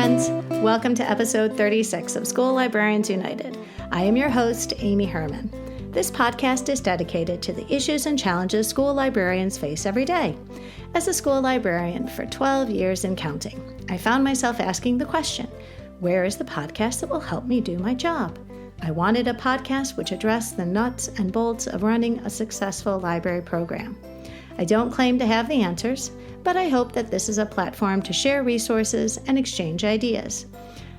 friends. Welcome to episode 36 of School Librarians United. I am your host, Amy Herman. This podcast is dedicated to the issues and challenges school librarians face every day. As a school librarian for 12 years and counting, I found myself asking the question, where is the podcast that will help me do my job? I wanted a podcast which addressed the nuts and bolts of running a successful library program. I don't claim to have the answers, but I hope that this is a platform to share resources and exchange ideas.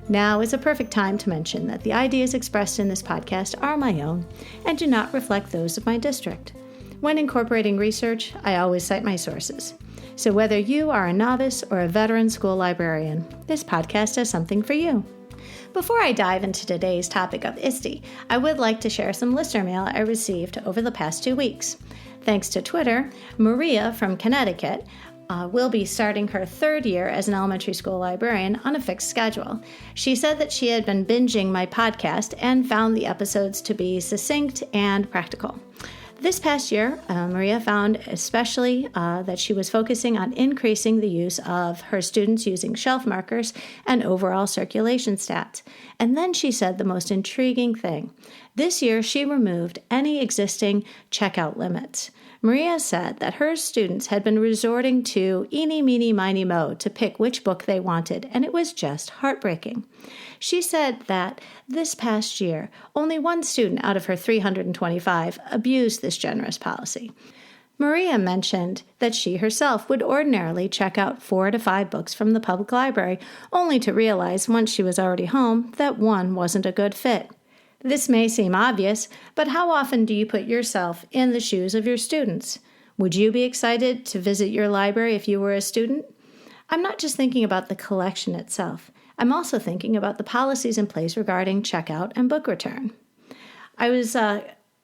Now is a perfect time to mention that the ideas expressed in this podcast are my own and do not reflect those of my district. When incorporating research, I always cite my sources. So whether you are a novice or a veteran school librarian, this podcast has something for you. Before I dive into today's topic of Iste, I would like to share some listener mail I received over the past 2 weeks. Thanks to Twitter, Maria from Connecticut will be starting her 3rd year as an elementary school librarian on a fixed schedule. She said that she had been binging my podcast and found the episodes to be succinct and practical. This past year, Maria found especially that she was focusing on increasing the use of her students using shelf markers and overall circulation stats. And then she said the most intriguing thing. This year, she removed any existing checkout limits. Maria said that her students had been resorting to eeny, meeny, miny, mo to pick which book they wanted, and it was just heartbreaking. She said that this past year, only one student out of her 325 abused this generous policy. Maria mentioned that she herself would ordinarily check out 4 to 5 books from the public library, only to realize once she was already home that one wasn't a good fit. This may seem obvious, but how often do you put yourself in the shoes of your students? Would you be excited to visit your library if you were a student? I'm not just thinking about the collection itself. I'm also thinking about the policies in place regarding checkout and book return. I was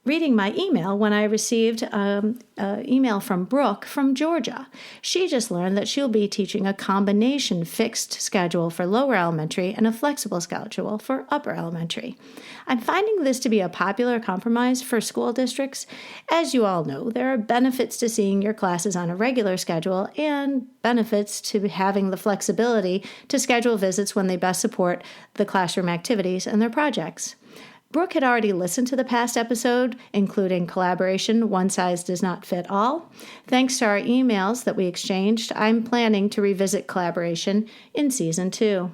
reading my email when I received an email from Brooke from Georgia. She just learned that she'll be teaching a combination fixed schedule for lower elementary and a flexible schedule for upper elementary. I'm finding this to be a popular compromise for school districts. As you all know, there are benefits to seeing your classes on a regular schedule and benefits to having the flexibility to schedule visits when they best support the classroom activities and their projects. Brooke had already listened to the past episode, including collaboration, One Size Does Not Fit All. Thanks to our emails that we exchanged, I'm planning to revisit collaboration in Season 2.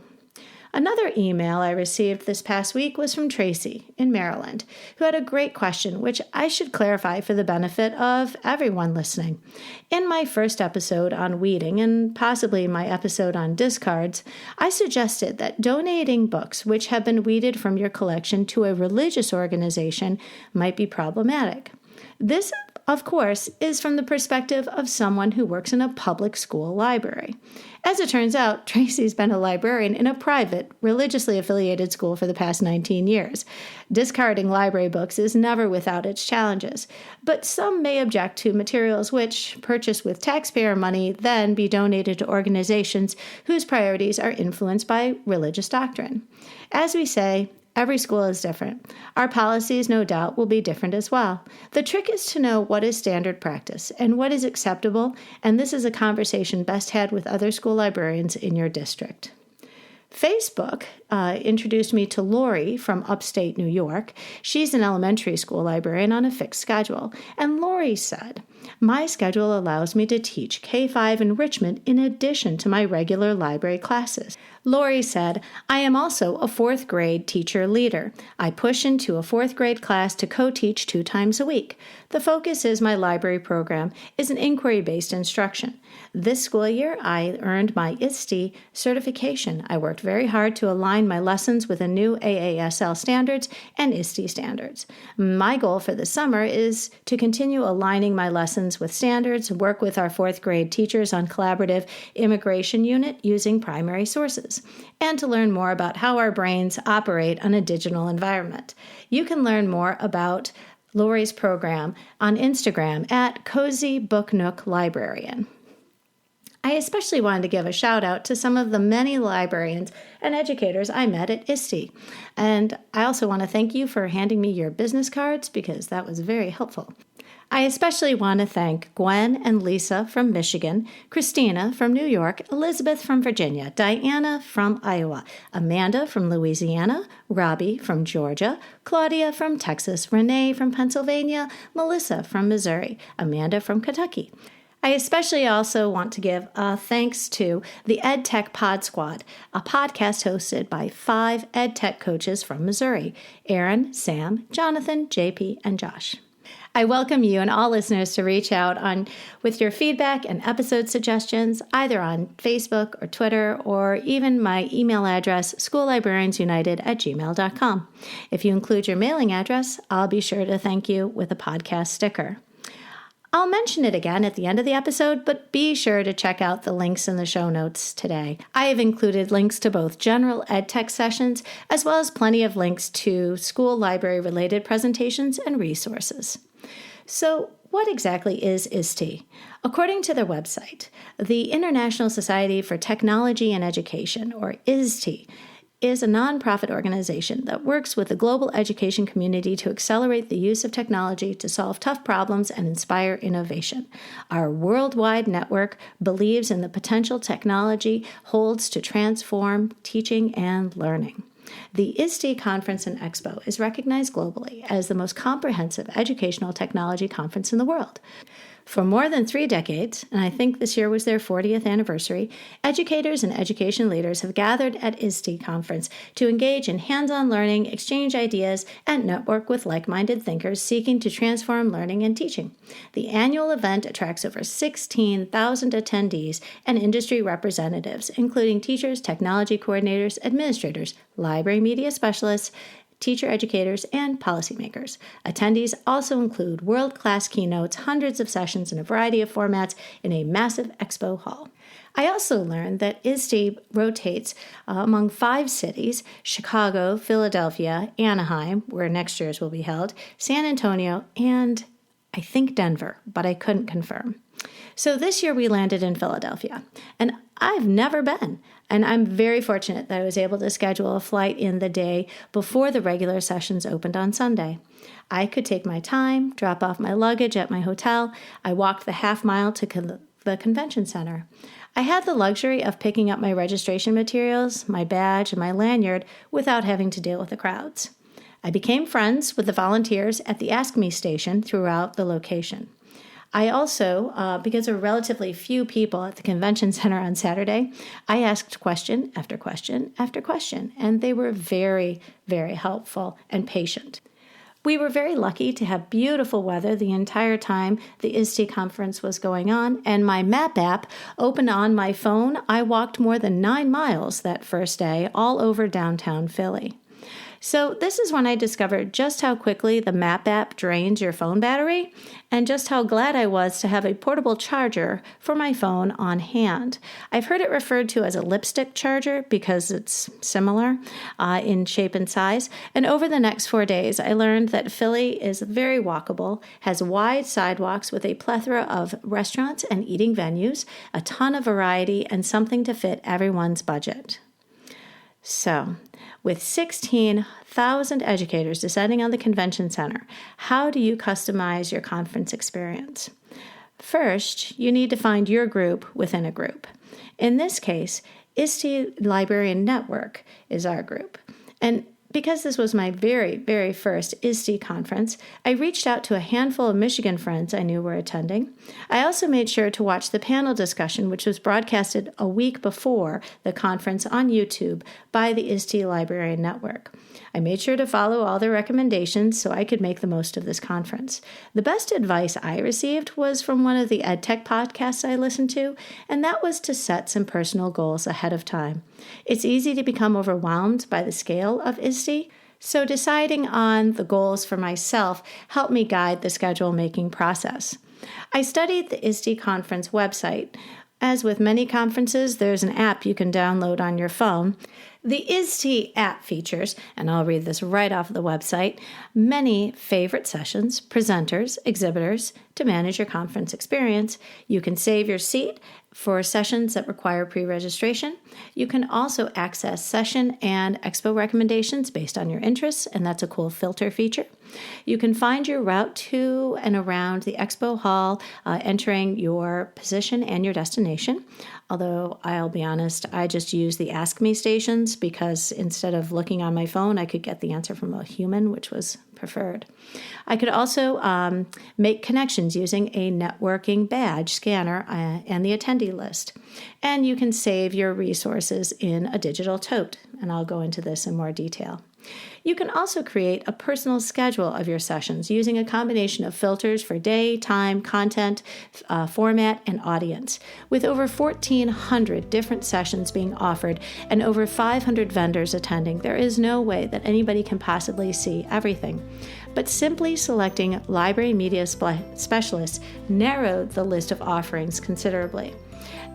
Another email I received this past week was from Tracy in Maryland, who had a great question, which I should clarify for the benefit of everyone listening. In my first episode on weeding, and possibly my episode on discards, I suggested that donating books which have been weeded from your collection to a religious organization might be problematic. This, of course, is from the perspective of someone who works in a public school library. As it turns out, Tracy's been a librarian in a private, religiously affiliated school for the past 19 years. Discarding library books is never without its challenges, but some may object to materials which, purchased with taxpayer money, then be donated to organizations whose priorities are influenced by religious doctrine. As we say, every school is different. Our policies, no doubt, will be different as well. The trick is to know what is standard practice and what is acceptable, and this is a conversation best had with other school librarians in your district. Facebook introduced me to Lori from upstate New York. She's an elementary school librarian on a fixed schedule, and Lori said, "My schedule allows me to teach K-5 enrichment in addition to my regular library classes." Lori said, "I am also a 4th grade teacher leader. I push into a 4th grade class to co-teach 2 times a week. The focus is my library program is an inquiry-based instruction. This school year, I earned my Iste certification. I worked very hard to align my lessons with the new AASL standards and Iste standards. My goal for the summer is to continue aligning my lessons with standards, work with our 4th grade teachers on collaborative immigration unit using primary sources, and to learn more about how our brains operate on a digital environment." You can learn more about Lori's program on Instagram at Cozy Book Nook Librarian. I especially wanted to give a shout out to some of the many librarians and educators I met at Iste. And I also want to thank you for handing me your business cards because that was very helpful. I especially want to thank Gwen and Lisa from Michigan, Christina from New York, Elizabeth from Virginia, Diana from Iowa, Amanda from Louisiana, Robbie from Georgia, Claudia from Texas, Renee from Pennsylvania, Melissa from Missouri, Amanda from Kentucky. I especially also want to give thanks to the EdTech Pod Squad, a podcast hosted by 5 EdTech coaches from Missouri, Aaron, Sam, Jonathan, JP, and Josh. I welcome you and all listeners to reach out with your feedback and episode suggestions, either on Facebook or Twitter, or even my email address, schoollibrariansunited@gmail.com. If you include your mailing address, I'll be sure to thank you with a podcast sticker. I'll mention it again at the end of the episode, but be sure to check out the links in the show notes today. I have included links to both general EdTech sessions, as well as plenty of links to school library-related presentations and resources. So, what exactly is Iste? According to their website, the International Society for Technology and Education, or Iste, is a nonprofit organization that works with the global education community to accelerate the use of technology to solve tough problems and inspire innovation. Our worldwide network believes in the potential technology holds to transform teaching and learning. The Iste Conference and Expo is recognized globally as the most comprehensive educational technology conference in the world. For more than 3 decades, and I think this year was their 40th anniversary, educators and education leaders have gathered at Iste Conference to engage in hands-on learning, exchange ideas, and network with like-minded thinkers seeking to transform learning and teaching. The annual event attracts over 16,000 attendees and industry representatives, including teachers, technology coordinators, administrators, library media specialists, teacher educators, and policymakers. Attendees also include world-class keynotes, hundreds of sessions in a variety of formats in a massive expo hall. I also learned that Iste rotates among 5 cities: Chicago, Philadelphia, Anaheim, where next year's will be held, San Antonio, and I think Denver, but I couldn't confirm. So this year we landed in Philadelphia, and I've never been. And I'm very fortunate that I was able to schedule a flight in the day before the regular sessions opened on Sunday. I could take my time, drop off my luggage at my hotel. I walked the half mile to the convention center. I had the luxury of picking up my registration materials, my badge, and my lanyard without having to deal with the crowds. I became friends with the volunteers at the Ask Me station throughout the location. I also, because there were relatively few people at the convention center on Saturday, I asked question after question after question, and they were very, very helpful and patient. We were very lucky to have beautiful weather the entire time the Iste conference was going on, and my map app opened on my phone. I walked more than 9 miles that first day all over downtown Philly. So this is when I discovered just how quickly the map app drains your phone battery, and just how glad I was to have a portable charger for my phone on hand. I've heard it referred to as a lipstick charger because it's similar in shape and size. And over the next 4 days, I learned that Philly is very walkable, has wide sidewalks with a plethora of restaurants and eating venues, a ton of variety, and something to fit everyone's budget. So, with 16,000 educators descending on the convention center, how do you customize your conference experience? First, you need to find your group within a group. In this case, Iste Librarian Network is our group. And because this was my very, very first Iste conference, I reached out to a handful of Michigan friends I knew were attending. I also made sure to watch the panel discussion, which was broadcasted a week before the conference on YouTube by the Iste Librarian Network. I made sure to follow all their recommendations so I could make the most of this conference. The best advice I received was from one of the EdTech podcasts I listened to, and that was to set some personal goals ahead of time. It's easy to become overwhelmed by the scale of Iste, so deciding on the goals for myself helped me guide the schedule-making process. I studied the Iste conference website. As with many conferences, there's an app you can download on your phone. The Iste app features, and I'll read this right off the website, many favorite sessions, presenters, exhibitors to manage your conference experience. You can save your seat For sessions that require pre-registration, you can also access session and expo recommendations based on your interests, and that's a cool filter feature. You can find your route to and around the expo hall, entering your position and your destination. Although I'll be honest, I just use the Ask Me stations because instead of looking on my phone, I could get the answer from a human, which was preferred. I could also make connections using a networking badge scanner and the attendee list. And you can save your resources in a digital tote, and I'll go into this in more detail. You can also create a personal schedule of your sessions using a combination of filters for day, time, content, format, and audience. With over 1,400 different sessions being offered and over 500 vendors attending, there is no way that anybody can possibly see everything. But simply selecting library media specialists narrowed the list of offerings considerably.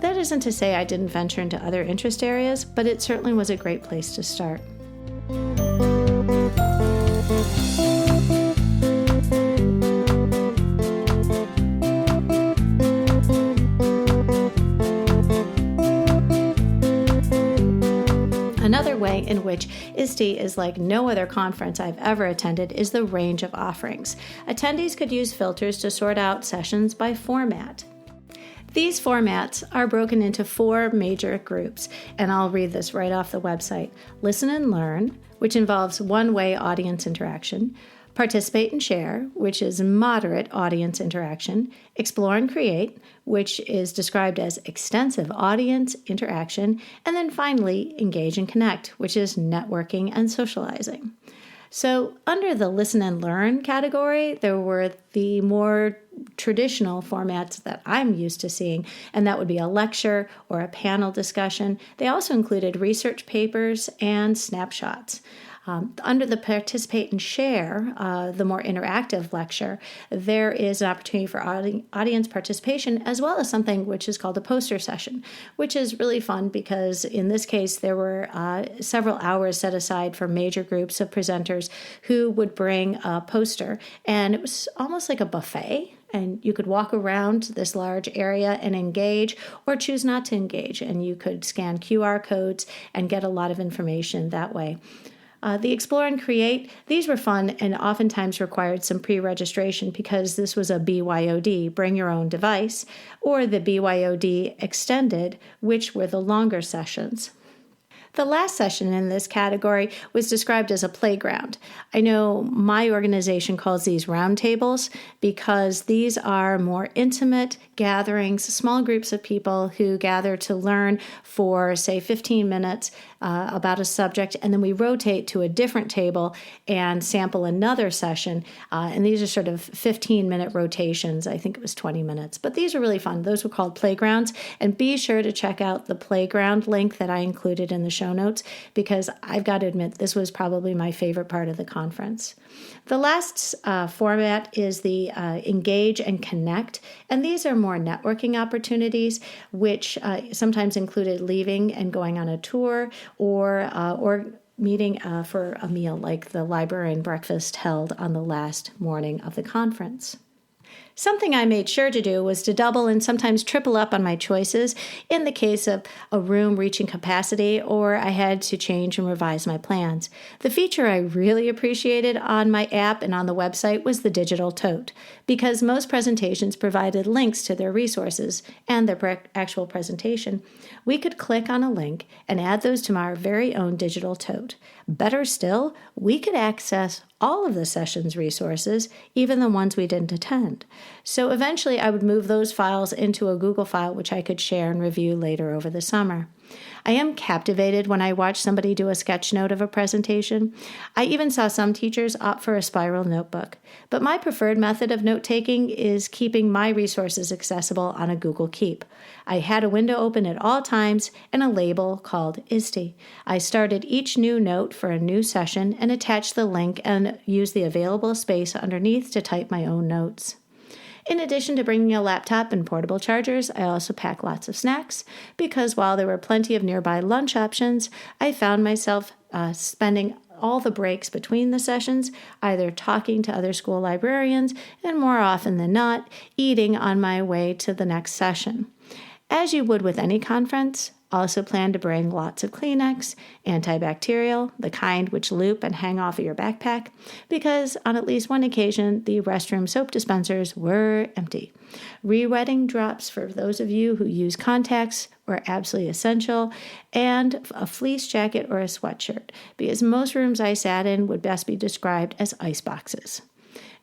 That isn't to say I didn't venture into other interest areas, but it certainly was a great place to start. Another way in which Iste is like no other conference I've ever attended is the range of offerings. Attendees could use filters to sort out sessions by format. These formats are broken into 4 major groups, and I'll read this right off the website. Listen and Learn, which involves one-way audience interaction. Participate and Share, which is moderate audience interaction. Explore and Create, which is described as extensive audience interaction. And then finally, Engage and Connect, which is networking and socializing. So under the Listen and Learn category, there were the more traditional formats that I'm used to seeing, and that would be a lecture or a panel discussion. They also included research papers and snapshots. Under the Participate and Share, the more interactive lecture, there is an opportunity for audience participation as well as something which is called a poster session, which is really fun because in this case there were several hours set aside for major groups of presenters who would bring a poster, and it was almost like a buffet. And you could walk around this large area and engage or choose not to engage, and you could scan QR codes and get a lot of information that way. The Explore and Create, these were fun and oftentimes required some pre-registration because this was a BYOD, bring your own device, or the BYOD Extended, which were the longer sessions. The last session in this category was described as a playground. I know my organization calls these roundtables because these are more intimate gatherings, small groups of people who gather to learn for, say, 15 minutes about a subject, and then we rotate to a different table and sample another session. And these are sort of 15-minute rotations. I think it was 20 minutes. But these are really fun. Those were called playgrounds. And be sure to check out the playground link that I included in the show notes, because I've got to admit, this was probably my favorite part of the conference. The last format is the Engage and Connect, and these are more networking opportunities, which sometimes included leaving and going on a tour or meeting for a meal like the Librarian breakfast held on the last morning of the conference. Something I made sure to do was to double and sometimes triple up on my choices in the case of a room reaching capacity or I had to change and revise my plans. The feature I really appreciated on my app and on the website was the digital tote, because most presentations provided links to their resources and their actual presentation. We could click on a link and add those to our very own digital tote. Better still, we could access all of the session's resources, even the ones we didn't attend. So eventually I would move those files into a Google file, which I could share and review later over the summer. I am captivated when I watch somebody do a sketch note of a presentation. I even saw some teachers opt for a spiral notebook. But my preferred method of note-taking is keeping my resources accessible on a Google Keep. I had a window open at all times and a label called Iste. I started each new note for a new session and attached the link and used the available space underneath to type my own notes. In addition to bringing a laptop and portable chargers, I also packed lots of snacks because while there were plenty of nearby lunch options, I found myself spending all the breaks between the sessions either talking to other school librarians and more often than not, eating on my way to the next session. As you would with any conference, also plan to bring lots of Kleenex, antibacterial, the kind which loop and hang off of your backpack, because on at least one occasion, the restroom soap dispensers were empty. Re-wetting drops for those of you who use contacts were absolutely essential, and a fleece jacket or a sweatshirt, because most rooms I sat in would best be described as ice boxes.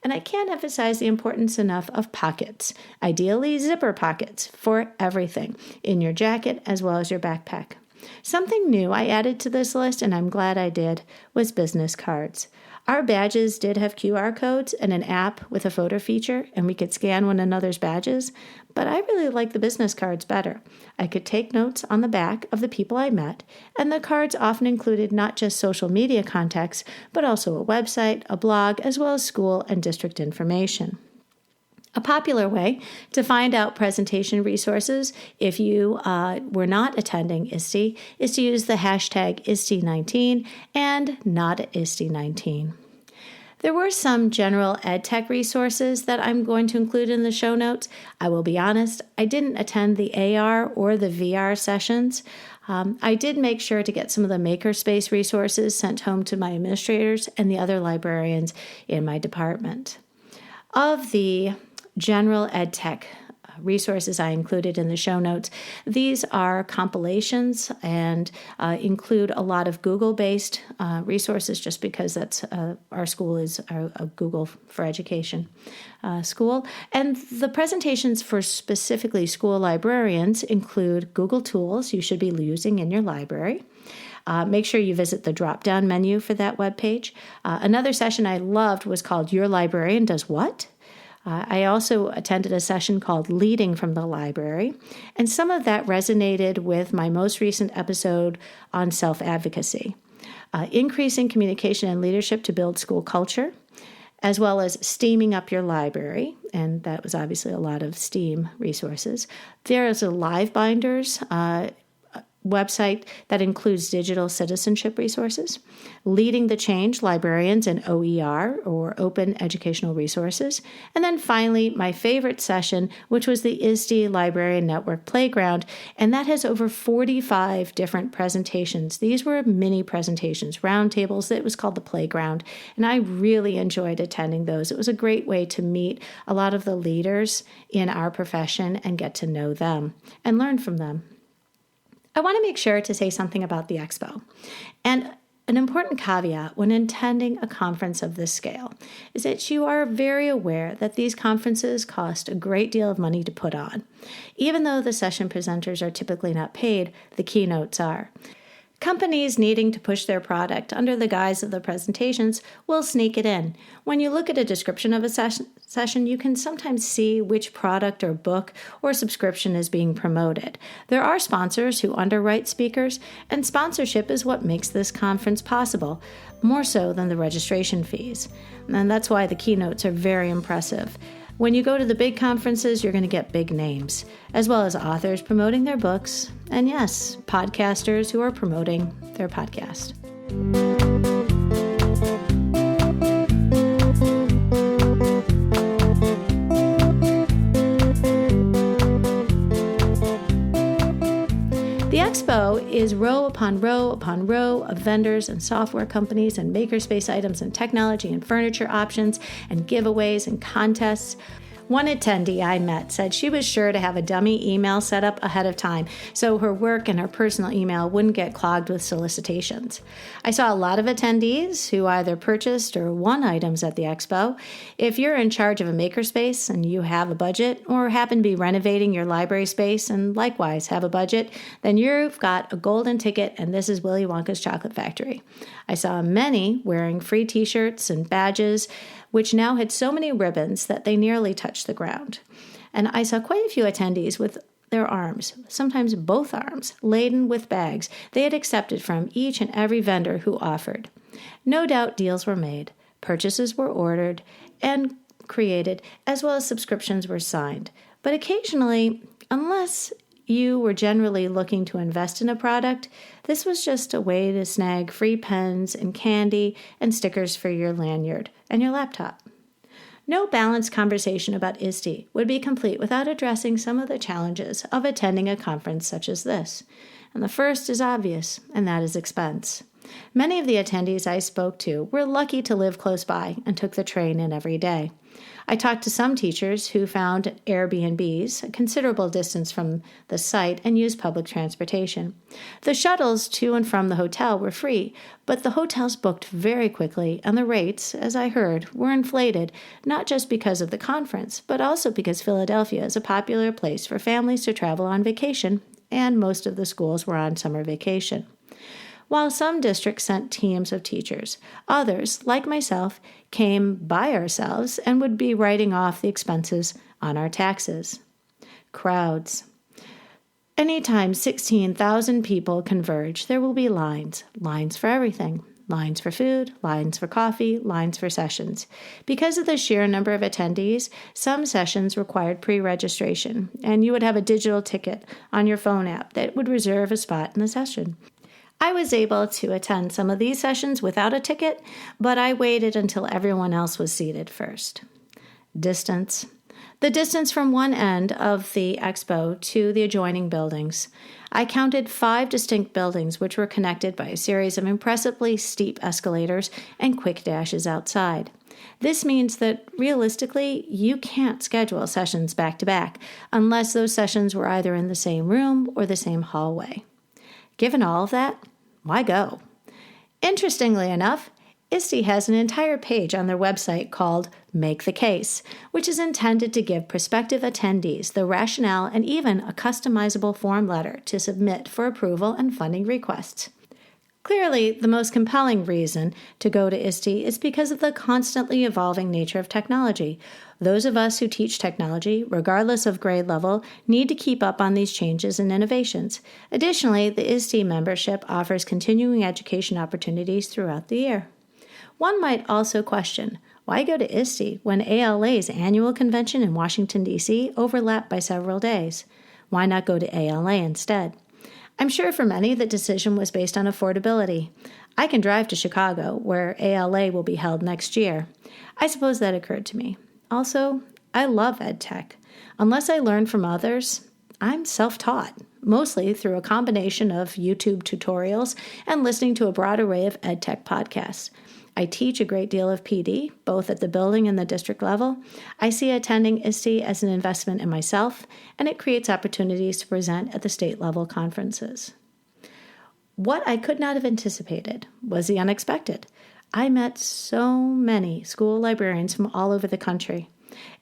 And I can't emphasize the importance enough of pockets, ideally zipper pockets, for everything, in your jacket as well as your backpack. Something new I added to this list, and I'm glad I did, was business cards. Our badges did have QR codes and an app with a photo feature, and we could scan one another's badges, but I really like the business cards better. I could take notes on the back of the people I met, and the cards often included not just social media contacts, but also a website, a blog, as well as school and district information. A popular way to find out presentation resources if you were not attending Iste is to use the hashtag Iste19 and not Iste19. There were some general EdTech resources that I'm going to include in the show notes. I will be honest, I didn't attend the AR or the VR sessions. I did make sure to get some of the makerspace resources sent home to my administrators and the other librarians in my department. Of the general EdTech resources I included in the show notes, these are compilations and include a lot of Google-based resources, just because that's our school is a Google for Education school. And the presentations for specifically school librarians include Google tools you should be using in your library. Make sure you visit the drop-down menu for that webpage. Another session I loved was called Your Librarian Does What? I also attended a session called Leading from the Library, and some of that resonated with my most recent episode on self-advocacy. Increasing communication and leadership to build school culture, as well as steaming up your library, and that was obviously a lot of STEAM resources. There is a LiveBinders website that includes digital citizenship resources, Leading the Change, Librarians and OER, or Open Educational Resources, and then finally my favorite session, which was the Iste Librarian Network Playground, and that has over 45 different presentations. These were mini presentations, roundtables. It was called the Playground, and I really enjoyed attending those. It was a great way to meet a lot of the leaders in our profession and get to know them and learn from them. I want to make sure to say something about the expo. And an important caveat when attending a conference of this scale is that you are very aware that these conferences cost a great deal of money to put on. Even though the session presenters are typically not paid, the keynotes are. Companies needing to push their product under the guise of the presentations will sneak it in. When you look at a description of a session, you can sometimes see which product or book or subscription is being promoted. There are sponsors who underwrite speakers, and sponsorship is what makes this conference possible, more so than the registration fees. And that's why the keynotes are very impressive. When you go to the big conferences, you're going to get big names, as well as authors promoting their books, and yes, podcasters who are promoting their podcast. The expo is row upon row upon row of vendors and software companies and makerspace items and technology and furniture options and giveaways and contests. One attendee I met said she was sure to have a dummy email set up ahead of time so her work and her personal email wouldn't get clogged with solicitations. I saw a lot of attendees who either purchased or won items at the expo. If you're in charge of a makerspace and you have a budget, or happen to be renovating your library space and likewise have a budget, then you've got a golden ticket, and this is Willy Wonka's Chocolate Factory. I saw many wearing free t-shirts and badges, which now had so many ribbons that they nearly touched the ground. And I saw quite a few attendees with their arms, sometimes both arms, laden with bags they had accepted from each and every vendor who offered. No doubt deals were made, purchases were ordered and created, as well as subscriptions were signed. But occasionally, unless you were generally looking to invest in a product, this was just a way to snag free pens and candy and stickers for your lanyard and your laptop. No balanced conversation about Iste would be complete without addressing some of the challenges of attending a conference such as this. And the first is obvious, and that is expense. Many of the attendees I spoke to were lucky to live close by and took the train in every day. I talked to some teachers who found Airbnbs a considerable distance from the site and used public transportation. The shuttles to and from the hotel were free, but the hotels booked very quickly, and the rates, as I heard, were inflated, not just because of the conference, but also because Philadelphia is a popular place for families to travel on vacation, and most of the schools were on summer vacation. While some districts sent teams of teachers, others, like myself, came by ourselves and would be writing off the expenses on our taxes. Crowds. Anytime 16,000 people converge, there will be lines. Lines for everything. Lines for food, lines for coffee, lines for sessions. Because of the sheer number of attendees, some sessions required pre-registration, and you would have a digital ticket on your phone app that would reserve a spot in the session. I was able to attend some of these sessions without a ticket, but I waited until everyone else was seated first. Distance. The distance from one end of the expo to the adjoining buildings. I counted 5 distinct buildings which were connected by a series of impressively steep escalators and quick dashes outside. This means that, realistically, you can't schedule sessions back-to-back unless those sessions were either in the same room or the same hallway. Given all of that, why go? Interestingly enough, Iste has an entire page on their website called Make the Case, which is intended to give prospective attendees the rationale and even a customizable form letter to submit for approval and funding requests. Clearly, the most compelling reason to go to Iste is because of the constantly evolving nature of technology. Those of us who teach technology, regardless of grade level, need to keep up on these changes and innovations. Additionally, the Iste membership offers continuing education opportunities throughout the year. One might also question, why go to Iste when ALA's annual convention in Washington, D.C. overlapped by several days? Why not go to ALA instead? I'm sure for many the decision was based on affordability. I can drive to Chicago, where ALA will be held next year. I suppose that occurred to me. Also, I love EdTech. Unless I learn from others, I'm self-taught, mostly through a combination of YouTube tutorials and listening to a broad array of EdTech podcasts. I teach a great deal of PD, both at the building and the district level. I see attending Iste as an investment in myself, and it creates opportunities to present at the state-level conferences. What I could not have anticipated was the unexpected. I met so many school librarians from all over the country.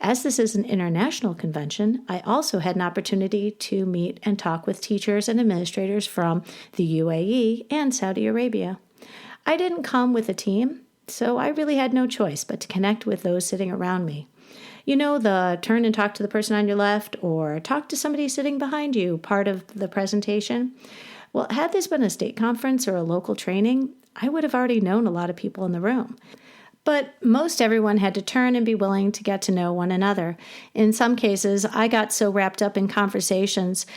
As this is an international convention, I also had an opportunity to meet and talk with teachers and administrators from the UAE and Saudi Arabia. I didn't come with a team, so I really had no choice but to connect with those sitting around me. You know, the turn and talk to the person on your left or talk to somebody sitting behind you part of the presentation? Well, had this been a state conference or a local training, I would have already known a lot of people in the room. But most everyone had to turn and be willing to get to know one another. In some cases, I got so wrapped up in conversations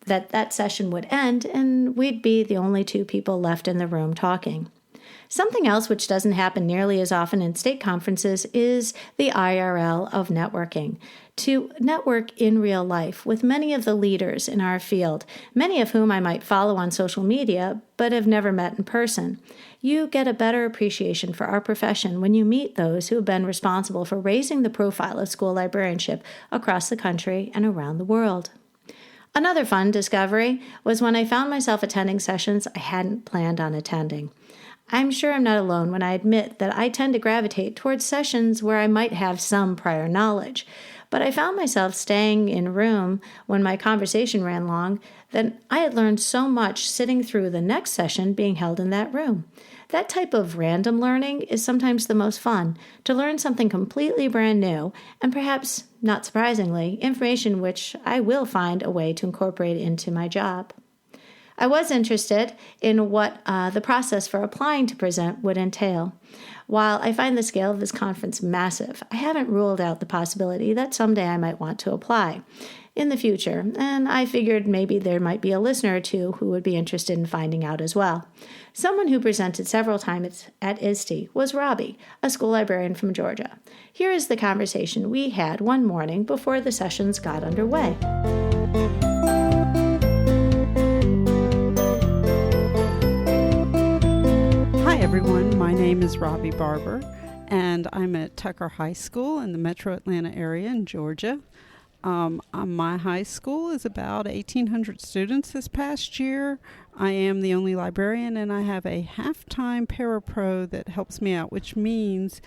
that session would end and we'd be the only 2 people left in the room talking. Something else which doesn't happen nearly as often in state conferences is the IRL of networking. To network in real life with many of the leaders in our field, many of whom I might follow on social media but have never met in person. You get a better appreciation for our profession when you meet those who have been responsible for raising the profile of school librarianship across the country and around the world. Another fun discovery was when I found myself attending sessions I hadn't planned on attending. I'm sure I'm not alone when I admit that I tend to gravitate towards sessions where I might have some prior knowledge, but I found myself staying in a room when my conversation ran long that I had learned so much sitting through the next session being held in that room. That type of random learning is sometimes the most fun, to learn something completely brand new, and perhaps, not surprisingly, information which I will find a way to incorporate into my job. I was interested in what the process for applying to present would entail. While I find the scale of this conference massive, I haven't ruled out the possibility that someday I might want to apply. in the future, and I figured maybe there might be a listener or two who would be interested in finding out as well. Someone who presented several times at Iste was Robbie, a school librarian from Georgia. Here is the conversation we had one morning before the sessions got underway. Hi everyone, my name is Robbie Barber, and I'm at Tucker High School in the metro Atlanta area in Georgia. My high school is about 1,800 students this past year. I am the only librarian, and I have a half-time parapro that helps me out, which means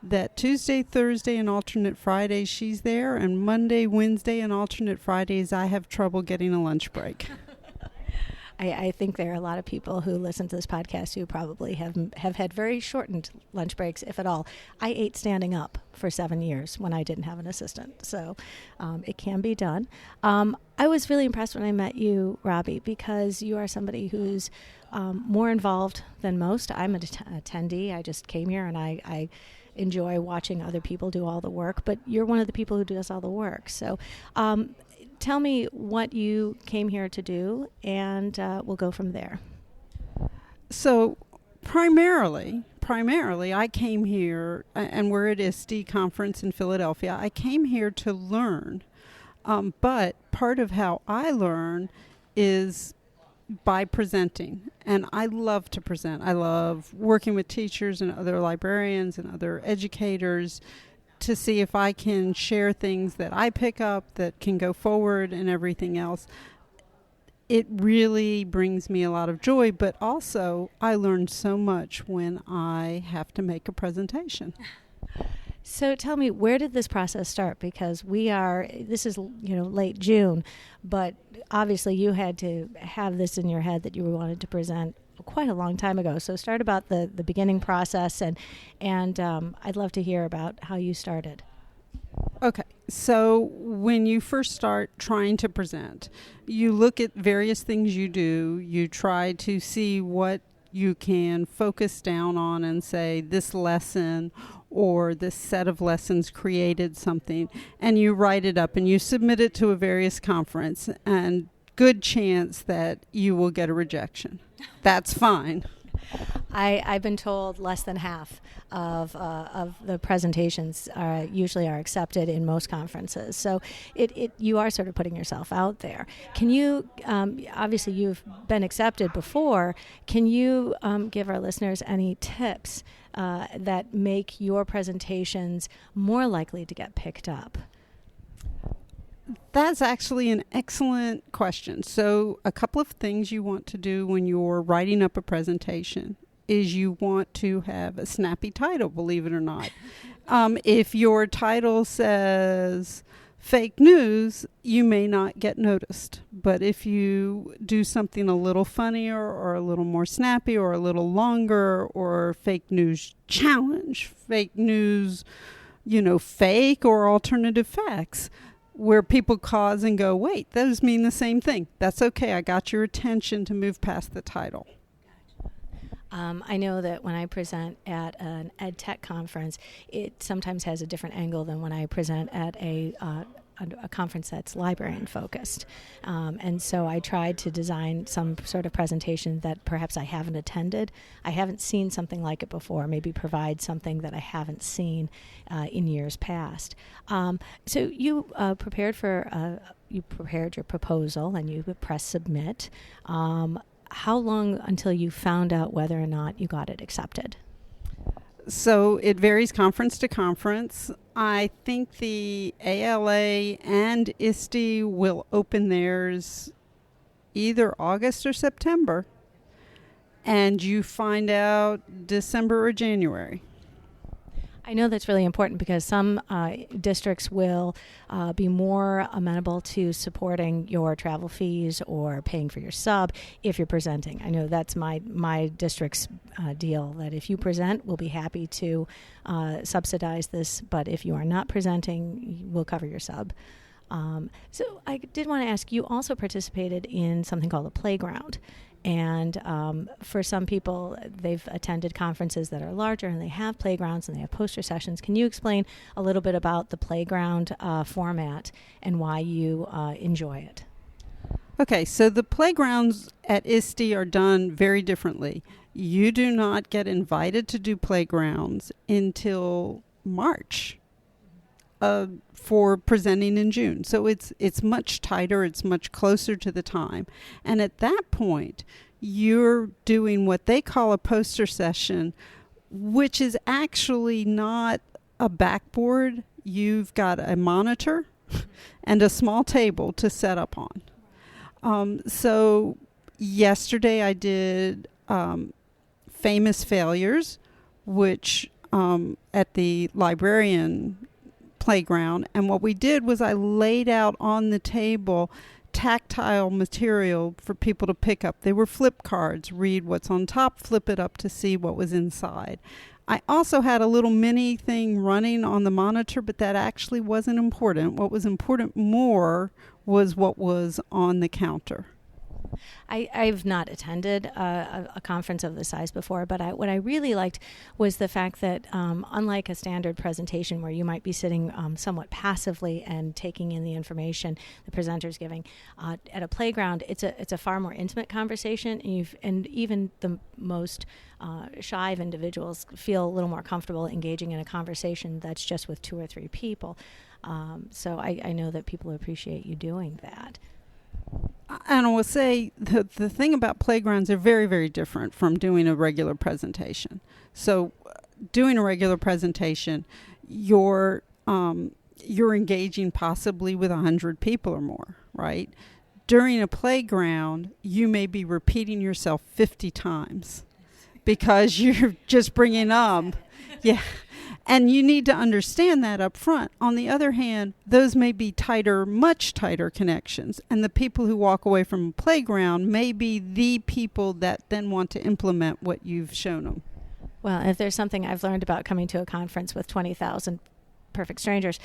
that Tuesday, Thursday, and alternate Fridays she's there, and Monday, Wednesday, and alternate Fridays I have trouble getting a lunch break. I think there are a lot of people who listen to this podcast who probably have had very shortened lunch breaks, if at all. I ate standing up for 7 years when I didn't have an assistant, so it can be done. I was really impressed when I met you, Robbie, because you are somebody who's more involved than most. I'm an attendee. I just came here, and I enjoy watching other people do all the work, but you're one of the people who does all the work. So tell me what you came here to do, and we'll go from there. So primarily, I came here, and we're at Iste conference in Philadelphia. I came here to learn, but part of how I learn is by presenting, and I love to present. I love working with teachers and other librarians and other educators to see if I can share things that I pick up that can go forward and everything else. It really brings me a lot of joy, but also I learn so much when I have to make a presentation. So tell me, where did this process start? Because this is late June, but obviously you had to have this in your head that you wanted to present quite a long time ago. So start about the beginning process, and I'd love to hear about how you started. Okay, so when you first start trying to present, you look at various things you do. You try to see what you can focus down on and say this lesson or this set of lessons created something, and you write it up and you submit it to a various conference, and good chance that you will get a rejection. That's fine. I've been told less than half of the presentations usually are accepted in most conferences. So you are sort of putting yourself out there. Can you, obviously you've been accepted before, can you give our listeners any tips that make your presentations more likely to get picked up? That's actually an excellent question. So a couple of things you want to do when you're writing up a presentation is you want to have a snappy title, believe it or not. If your title says fake news, you may not get noticed. But if you do something a little funnier or a little more snappy or a little longer, or fake news challenge, fake news, fake or alternative facts, where people pause and go, wait, those mean the same thing. That's okay. I got your attention to move past the title. I know that when I present at an EdTech conference, it sometimes has a different angle than when I present at a conference that's librarian focused. And so I tried to design some sort of presentation that perhaps I haven't attended. I haven't seen something like it before, maybe provide something that I haven't seen in years past. So you prepared your proposal and you press submit. How long until you found out whether or not you got it accepted? So it varies conference to conference. I think the ALA and Iste will open theirs either August or September, and you find out December or January. I know that's really important because some districts will be more amenable to supporting your travel fees or paying for your sub if you're presenting. I know that's my district's deal, that if you present, we'll be happy to subsidize this, but if you are not presenting, we'll cover your sub. So I did want to ask, you also participated in something called a playground. And for some people, they've attended conferences that are larger and they have playgrounds and they have poster sessions. Can you explain a little bit about the playground format and why you enjoy it? Okay, so the playgrounds at Iste are done very differently. You do not get invited to do playgrounds until March for presenting in June. So it's much tighter, it's much closer to the time. And at that point, you're doing what they call a poster session, which is actually not a backboard. You've got a monitor and a small table to set up on. So yesterday I did Famous Failures, which at the Librarian playground. And what we did was I laid out on the table tactile material for people to pick up. They were flip cards. Read what's on top, flip it up to see what was inside. I also had a little mini thing running on the monitor, but that actually wasn't important. What was important more was what was on the counter. I've not attended a conference of this size before, but what I really liked was the fact that unlike a standard presentation where you might be sitting somewhat passively and taking in the information the presenter's giving, at a playground, it's a far more intimate conversation, and even the most shy of individuals feel a little more comfortable engaging in a conversation that's just with 2 or 3 people. So I know that people appreciate you doing that. And I will say the thing about playgrounds are very, very different from doing a regular presentation. So doing a regular presentation, you're engaging possibly with 100 people or more, right? During a playground, you may be repeating yourself 50 times because you're just bringing up. Yeah. And you need to understand that up front. On the other hand, those may be tighter, much tighter connections. And the people who walk away from a playground may be the people that then want to implement what you've shown them. Well, if there's something I've learned about coming to a conference with 20,000 perfect strangers,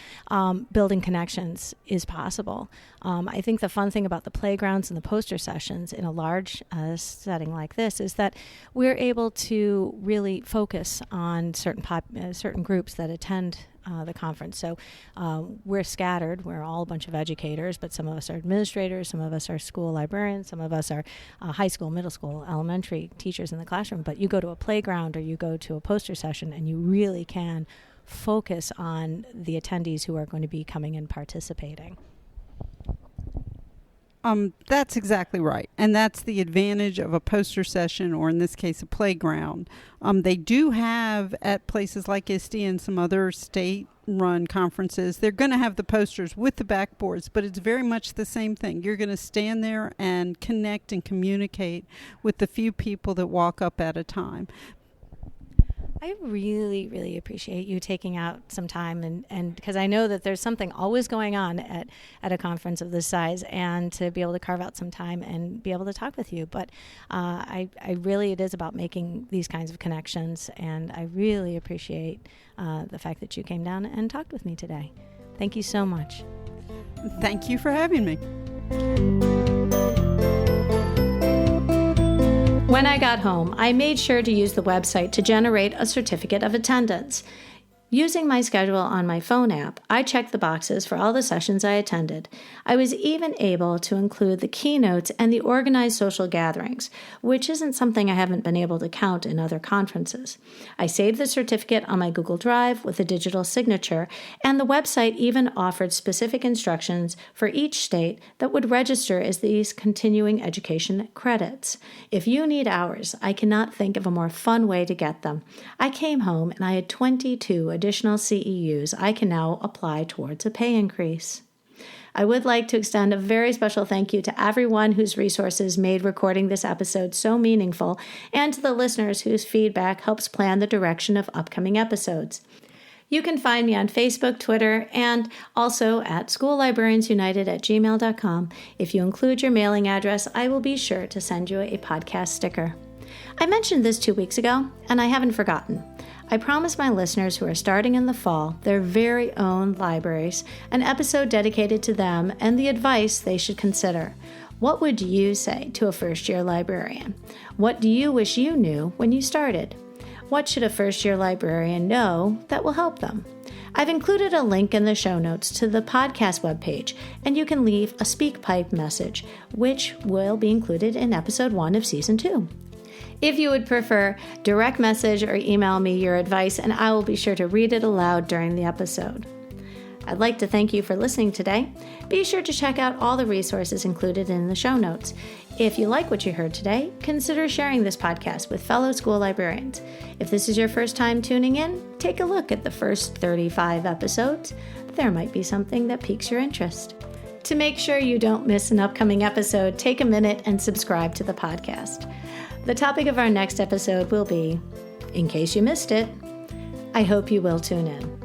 building connections is possible. I think the fun thing about the playgrounds and the poster sessions in a large setting like this is that we're able to really focus on certain groups that attend the conference. So we're scattered. We're all a bunch of educators, but some of us are administrators, some of us are school librarians, some of us are high school, middle school, elementary teachers in the classroom. But you go to a playground or you go to a poster session and you really can focus on the attendees who are going to be coming and participating. That's exactly right. And that's the advantage of a poster session, or in this case, a playground. They do have at places like Iste and some other state-run conferences, they're going to have the posters with the backboards, but it's very much the same thing. You're going to stand there and connect and communicate with the few people that walk up at a time. I really, really appreciate you taking out some time and because I know that there's something always going on at a conference of this size, and to be able to carve out some time and be able to talk with you. But I really, it is about making these kinds of connections, and I really appreciate the fact that you came down and talked with me today. Thank you so much. Thank you for having me. When I got home, I made sure to use the website to generate a certificate of attendance. Using my schedule on my phone app, I checked the boxes for all the sessions I attended. I was even able to include the keynotes and the organized social gatherings, which isn't something I haven't been able to count in other conferences. I saved the certificate on my Google Drive with a digital signature, and the website even offered specific instructions for each state that would register as these continuing education credits. If you need hours, I cannot think of a more fun way to get them. I came home and I had 22 additional CEUs I can now apply towards a pay increase. I would like to extend a very special thank you to everyone whose resources made recording this episode so meaningful, and to the listeners whose feedback helps plan the direction of upcoming episodes. You can find me on Facebook, Twitter, and also at schoollibrariansunited@gmail.com. If you include your mailing address, I will be sure to send you a podcast sticker. I mentioned this 2 weeks ago, and I haven't forgotten. I promised my listeners who are starting in the fall their very own libraries an episode dedicated to them and the advice they should consider. What would you say to a first-year librarian? What do you wish you knew when you started? What should a first-year librarian know that will help them? I've included a link in the show notes to the podcast webpage, and you can leave a SpeakPipe message, which will be included in episode 1 of season 2. If you would prefer, direct message or email me your advice, and I will be sure to read it aloud during the episode. I'd like to thank you for listening today. Be sure to check out all the resources included in the show notes. If you like what you heard today, consider sharing this podcast with fellow school librarians. If this is your first time tuning in, take a look at the first 35 episodes. There might be something that piques your interest. To make sure you don't miss an upcoming episode, take a minute and subscribe to the podcast. The topic of our next episode will be, in case you missed it, I hope you will tune in.